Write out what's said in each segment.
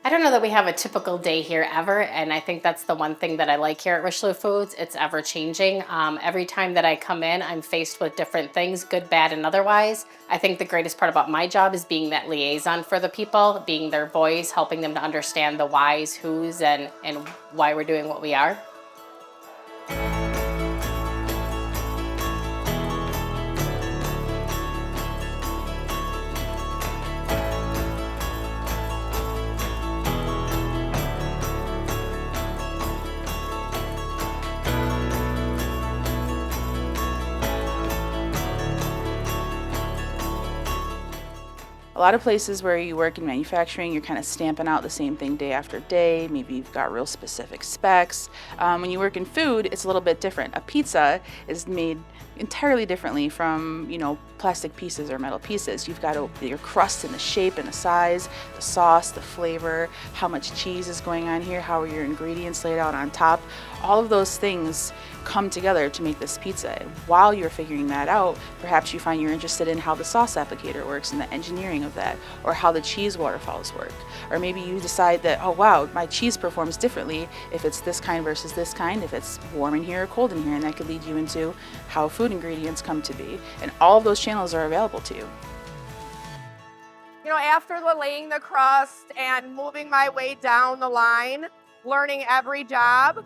I don't know that we have a typical day here ever, and I think that's the one thing that I like here at Richelieu Foods. It's ever changing. Every time that I come in, I'm faced with different things, good, bad, and otherwise. I think the greatest part about my job is being that liaison for the people, being their voice, helping them to understand the whys, whos, and why we're doing what we are. A lot of places where you work in manufacturing, you're kind of stamping out the same thing day after day. Maybe you've got real specific specs. When you work in food, it's a little bit different. A pizza is made entirely differently from, plastic pieces or metal pieces. You've got your crust and the shape and the size, the sauce, the flavor, how much cheese is going on here, how are your ingredients laid out on top. All of those things come together to make this pizza. And while you're figuring that out, perhaps you find you're interested in how the sauce applicator works and the engineering of that, or how the cheese waterfalls work. Or maybe you decide that, oh wow, my cheese performs differently if it's this kind versus this kind, if it's warm in here or cold in here, and that could lead you into how food ingredients come to be. And all of those channels are available to you. After laying the crust and moving my way down the line, learning every job,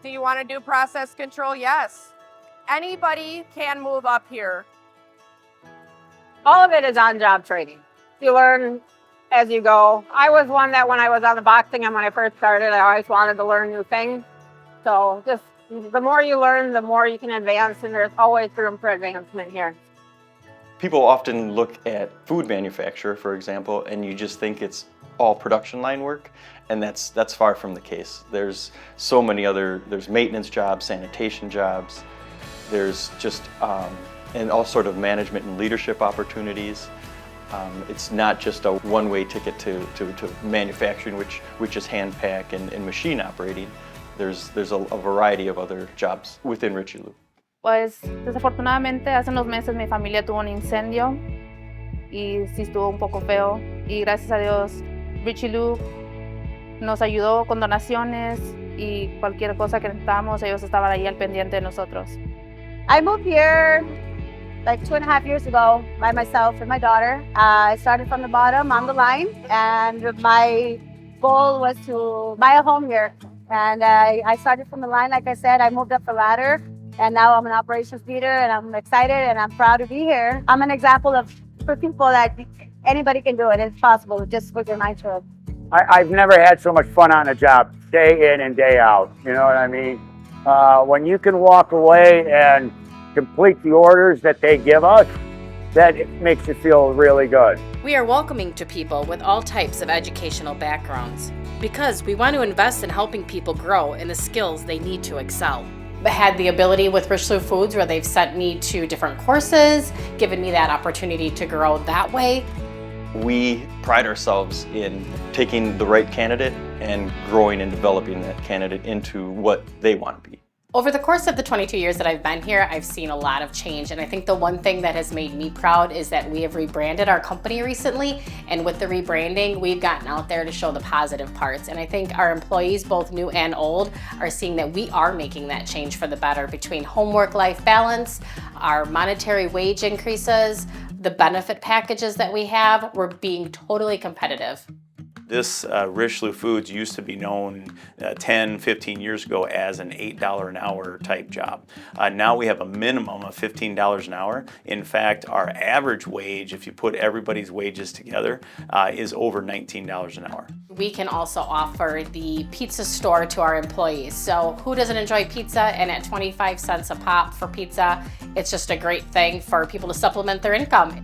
do you want to do process control? Yes. Anybody can move up here. All of it is on-job training. You learn as you go. I was one that when I was on the boxing and when I first started, I always wanted to learn new things. So just the more you learn, the more you can advance, and there's always room for advancement here. People often look at food manufacture, for example, and you just think it's all production line work, and that's far from the case. There's so many there's maintenance jobs, sanitation jobs, there's just and all sort of management and leadership opportunities. It's not just a one-way ticket to manufacturing, which is hand pack and machine operating. There's a variety of other jobs within Richelieu. Pues desafortunadamente hace unos meses mi familia tuvo un incendio y sí estuvo un poco feo, y gracias a Dios Richelieu nos ayudó con donaciones y cualquier cosa que necesitábamos, ellos estaban ahí al pendiente de nosotros. I moved here like 2.5 years ago by myself and my daughter. I started from the bottom on the line, and my goal was to buy a home here. And I started from the line, like I said. I moved up the ladder, and now I'm an operations leader, and I'm excited and I'm proud to be here. I'm an example for people that anybody can do it. It's possible, just with your mind to it. I've never had so much fun on a job, day in and day out. You know what I mean? When you can walk away and complete the orders that they give us, that makes you feel really good. We are welcoming to people with all types of educational backgrounds because we want to invest in helping people grow in the skills they need to excel. I had the ability with Richelieu Foods where they've sent me to different courses, given me that opportunity to grow that way. We pride ourselves in taking the right candidate and growing and developing that candidate into what they want to be. Over the course of the 22 years that I've been here, I've seen a lot of change, and I think the one thing that has made me proud is that we have rebranded our company recently, and with the rebranding, we've gotten out there to show the positive parts, and I think our employees, both new and old, are seeing that we are making that change for the better between home-work-life balance, our monetary wage increases, the benefit packages that we have. We're being totally competitive. This Richelieu Foods used to be known 10, 15 years ago as an $8 an hour type job. Now we have a minimum of $15 an hour. In fact, our average wage, if you put everybody's wages together, is over $19 an hour. We can also offer the pizza store to our employees. So who doesn't enjoy pizza? And at 25 cents a pop for pizza, it's just a great thing for people to supplement their income.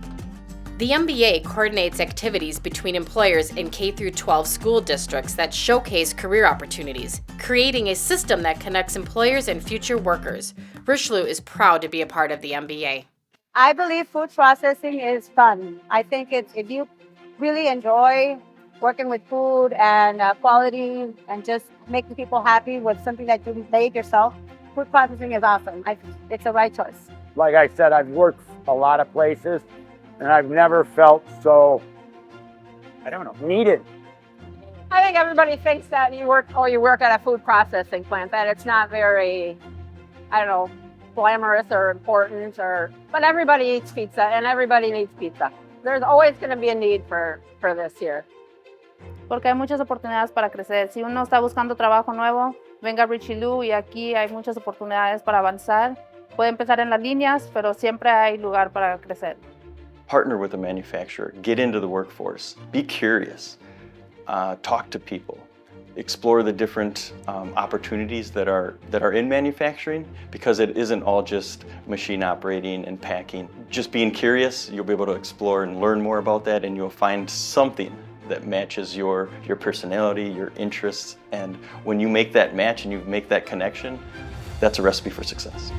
The MBA coordinates activities between employers in K-12 school districts that showcase career opportunities, creating a system that connects employers and future workers. Richelieu is proud to be a part of the MBA. I believe food processing is fun. I think if you really enjoy working with food and quality and just making people happy with something that you made yourself, food processing is awesome. It's the right choice. Like I said, I've worked a lot of places, and I've never felt so, needed. I think everybody thinks that you work at a food processing plant, that it's not very, I don't know, glamorous or important, but everybody eats pizza and everybody needs pizza. There's always going to be a need for this here. Porque hay muchas oportunidades para crecer. Si uno está buscando trabajo nuevo, venga a Richelieu y aquí hay muchas oportunidades para avanzar. Puede empezar en las líneas, pero siempre hay lugar para crecer. Partner with a manufacturer, get into the workforce, be curious, talk to people, explore the different opportunities that are in manufacturing, because it isn't all just machine operating and packing. Just being curious, you'll be able to explore and learn more about that, and you'll find something that matches your personality, your interests, and when you make that match and you make that connection, that's a recipe for success.